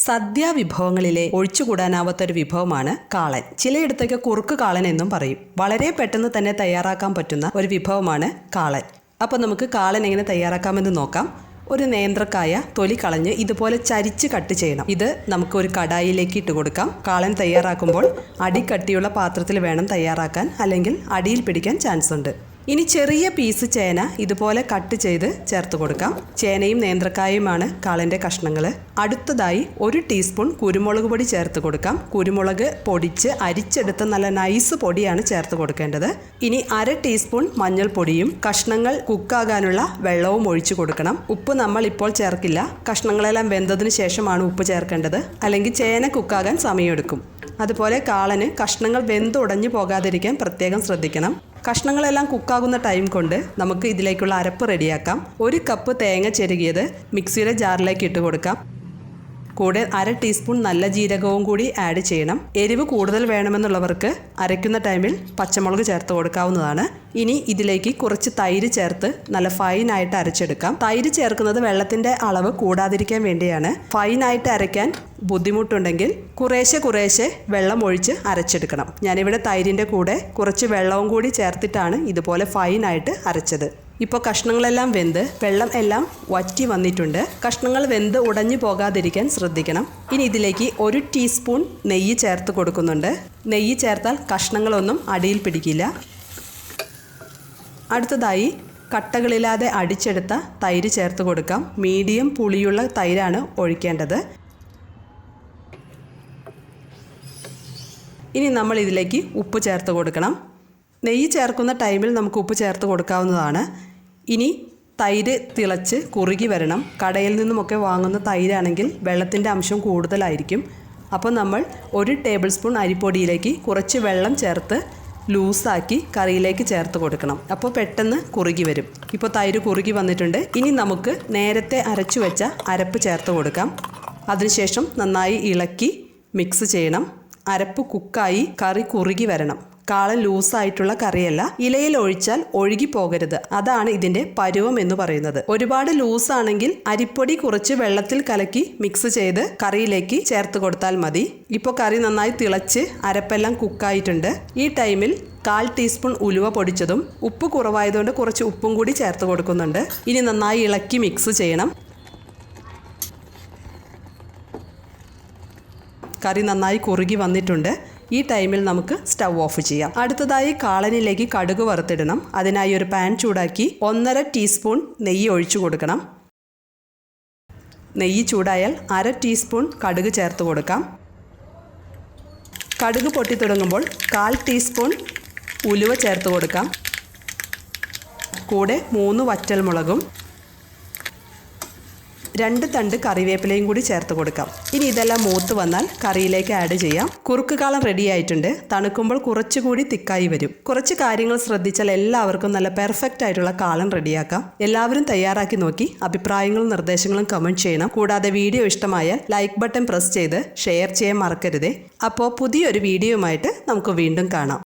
സദ്യാവിഭവങ്ങളിലെ ഒഴിച്ചുകൂടാനാവാത്തൊരു വിഭവമാണ് കാളൻ. ചിലയിടത്തൊക്കെ കുറുക്ക് കാളൻ എന്നും പറയും. വളരെ പെട്ടെന്ന് തന്നെ തയ്യാറാക്കാൻ പറ്റുന്ന ഒരു വിഭവമാണ് കാളൻ. അപ്പോൾ നമുക്ക് കാളൻ എങ്ങനെ തയ്യാറാക്കാമെന്ന് നോക്കാം. ഒരു നേന്ത്രക്കായ തൊലി കളഞ്ഞ് ഇതുപോലെ ചരിച്ച് കട്ട് ചെയ്യണം. ഇത് നമുക്ക് ഒരു കടായിലേക്ക് ഇട്ട് കൊടുക്കാം. കാളൻ തയ്യാറാക്കുമ്പോൾ അടിക്കട്ടിയുള്ള പാത്രത്തിൽ വേണം തയ്യാറാക്കാൻ, അല്ലെങ്കിൽ അടിയിൽ പിടിക്കാൻ ചാൻസ് ഉണ്ട്. ഇനി ചെറിയ പീസ് ചേന ഇതുപോലെ കട്ട് ചെയ്ത് ചേർത്ത് കൊടുക്കാം. ചേനയും നേന്ത്രക്കായുമാണ് കാളൻ്റെ കഷ്ണങ്ങൾ. അടുത്തതായി 1 ടീസ്പൂൺ കുരുമുളക് പൊടി ചേർത്ത് കൊടുക്കാം. കുരുമുളക് പൊടിച്ച് അരിച്ചെടുത്ത നല്ല നൈസ് പൊടിയാണ് ചേർത്ത് കൊടുക്കേണ്ടത്. ഇനി 1/2 ടീസ്പൂൺ മഞ്ഞൾപ്പൊടിയും കഷ്ണങ്ങൾ കുക്കാകാനുള്ള വെള്ളവും ഒഴിച്ചു കൊടുക്കണം. ഉപ്പ് നമ്മൾ ഇപ്പോൾ ചേർക്കില്ല. കഷ്ണങ്ങളെല്ലാം വെന്തതിന് ശേഷമാണ് ഉപ്പ് ചേർക്കേണ്ടത്, അല്ലെങ്കിൽ ചേന കുക്കാകാൻ സമയമെടുക്കും. അതുപോലെ കാളന് കഷ്ണങ്ങൾ വെന്തുടഞ്ഞു പോകാതിരിക്കാൻ പ്രത്യേകം ശ്രദ്ധിക്കണം. കഷ്ണങ്ങളെല്ലാം കുക്കാകുന്ന ടൈം കൊണ്ട് നമുക്ക് ഇതിലേക്കുള്ള അരപ്പ് റെഡിയാക്കാം. 1 കപ്പ് തേങ്ങ ചെരുകിയത് മിക്സിയുടെ ജാറിലേക്ക് ഇട്ട് കൊടുക്കാം. കൂടെ 1/2 ടീസ്പൂൺ നല്ല ജീരകവും കൂടി ആഡ് ചെയ്യണം. എരിവ് കൂടുതൽ വേണമെന്നുള്ളവർക്ക് അരയ്ക്കുന്ന ടൈമിൽ പച്ചമുളക് ചേർത്ത് കൊടുക്കാവുന്നതാണ്. ഇനി ഇതിലേക്ക് കുറച്ച് തൈര് ചേർത്ത് നല്ല ഫൈനായിട്ട് അരച്ചെടുക്കാം. തൈര് ചേർക്കുന്നത് വെള്ളത്തിൻ്റെ അളവ് കൂടാതിരിക്കാൻ വേണ്ടിയാണ്. ഫൈനായിട്ട് അരയ്ക്കാൻ ബുദ്ധിമുട്ടുണ്ടെങ്കിൽ കുറേശ്ശെ വെള്ളം ഒഴിച്ച് അരച്ചെടുക്കണം. ഞാനിവിടെ തൈരിൻ്റെ കൂടെ കുറച്ച് വെള്ളവും കൂടി ചേർത്തിട്ടാണ് ഇതുപോലെ ഫൈനായിട്ട് അരച്ചത്. ഇപ്പോൾ കഷ്ണങ്ങളെല്ലാം വെന്ത് വെള്ളം എല്ലാം വറ്റി വന്നിട്ടുണ്ട്. കഷ്ണങ്ങൾ വെന്ത് ഉടഞ്ഞു പോകാതിരിക്കാൻ ശ്രദ്ധിക്കണം. ഇനി ഇതിലേക്ക് 1 ടീസ്പൂൺ നെയ്യ് ചേർത്ത് കൊടുക്കുന്നുണ്ട്. നെയ്യ് ചേർത്താൽ കഷ്ണങ്ങളൊന്നും അടിയിൽ പിടിക്കില്ല. അടുത്തതായി കട്ടകളില്ലാതെ അടിച്ചെടുത്ത തൈര് ചേർത്ത് കൊടുക്കാം. മീഡിയം പുളിയുള്ള തൈരാണ് ഒഴിക്കേണ്ടത്. ഇനി നമ്മൾ ഇതിലേക്ക് ഉപ്പ് ചേർത്ത് കൊടുക്കണം. നെയ്യ് ചേർക്കുന്ന ടൈമിൽ നമുക്ക് ഉപ്പ് ചേർത്ത് കൊടുക്കാവുന്നതാണ്. ഇനി തൈര് തിളച്ച് കുറുകി വരണം. കടയിൽ നിന്നുമൊക്കെ വാങ്ങുന്ന തൈരാണെങ്കിൽ വെള്ളത്തിൻ്റെ അംശം കൂടുതലായിരിക്കും. അപ്പോൾ നമ്മൾ 1 ടേബിൾ സ്പൂൺ അരിപ്പൊടിയിലേക്ക് കുറച്ച് വെള്ളം ചേർത്ത് ലൂസാക്കി കറിയിലേക്ക് ചേർത്ത് കൊടുക്കണം. അപ്പോൾ പെട്ടെന്ന് കുറുകി വരും. ഇപ്പോൾ തൈര് കുറുകി വന്നിട്ടുണ്ട്. ഇനി നമുക്ക് നേരത്തെ അരച്ചു വെച്ച അരപ്പ് ചേർത്ത് കൊടുക്കാം. അതിനുശേഷം നന്നായി ഇളക്കി മിക്സ് ചെയ്യണം. അരപ്പ് കുക്കായി കറി കുറുകി വരണം. കാളൻ ലൂസായിട്ടുള്ള കറിയല്ല. ഇലയിൽ ഒഴിച്ചാൽ ഒഴുകി പോകരുത്. അതാണ് ഇതിൻ്റെ പരുവം എന്ന് പറയുന്നത്. ഒരുപാട് ലൂസാണെങ്കിൽ അരിപ്പൊടി കുറച്ച് വെള്ളത്തിൽ കലക്കി മിക്സ് ചെയ്ത് കറിയിലേക്ക് ചേർത്ത് കൊടുത്താൽ മതി. ഇപ്പോൾ കറി നന്നായി തിളച്ച് അരപ്പെല്ലാം കുക്കായിട്ടുണ്ട്. ഈ ടൈമിൽ 1/4 ടീസ്പൂൺ ഉലുവ പൊടിച്ചതും ഉപ്പ് കുറവായതുകൊണ്ട് കുറച്ച് ഉപ്പും കൂടി ചേർത്ത് കൊടുക്കുന്നുണ്ട്. ഇനി നന്നായി ഇളക്കി മിക്സ് ചെയ്യണം. കറി നന്നായി കുറുകി വന്നിട്ടുണ്ട്. ഈ ടൈമിൽ നമുക്ക് സ്റ്റവ് ഓഫ് ചെയ്യാം. അടുത്തതായി കാളനിലേക്ക് കടുക് വറുത്തിടണം. അതിനായി ഒരു പാൻ ചൂടാക്കി 1/2 ടീസ്പൂൺ നെയ്യ് ഒഴിച്ചു കൊടുക്കണം. നെയ്യ് ചൂടായാൽ 1/2 ടീസ്പൂൺ കടുക് ചേർത്ത് കൊടുക്കാം. കടുക് പൊട്ടി തുടങ്ങുമ്പോൾ 1/4 ടീസ്പൂൺ ഉലുവ ചേർത്ത് കൊടുക്കാം. കൂടെ 3 വറ്റൽമുളകും 2 തണ്ട് കറിവേപ്പിലയും കൂടി ചേർത്ത് കൊടുക്കാം. ഇനി ഇതെല്ലാം മൂത്ത് വന്നാൽ കറിയിലേക്ക് ആഡ് ചെയ്യാം. കുറുക്ക് കാളൻ റെഡി ആയിട്ടുണ്ട്. തണുക്കുമ്പോൾ കുറച്ചുകൂടി തിക്കായി വരും. കുറച്ച് കാര്യങ്ങൾ ശ്രദ്ധിച്ചാൽ എല്ലാവർക്കും നല്ല പെർഫെക്റ്റ് ആയിട്ടുള്ള കാളൻ റെഡിയാക്കാം. എല്ലാവരും തയ്യാറാക്കി നോക്കി അഭിപ്രായങ്ങളും നിർദ്ദേശങ്ങളും കമൻറ്റ് ചെയ്യണം. കൂടാതെ വീഡിയോ ഇഷ്ടമായാൽ ലൈക്ക് ബട്ടൺ പ്രസ് ചെയ്ത് ഷെയർ ചെയ്യാൻ മറക്കരുതേ. അപ്പോൾ പുതിയൊരു വീഡിയോയുമായിട്ട് നമുക്ക് വീണ്ടും കാണാം.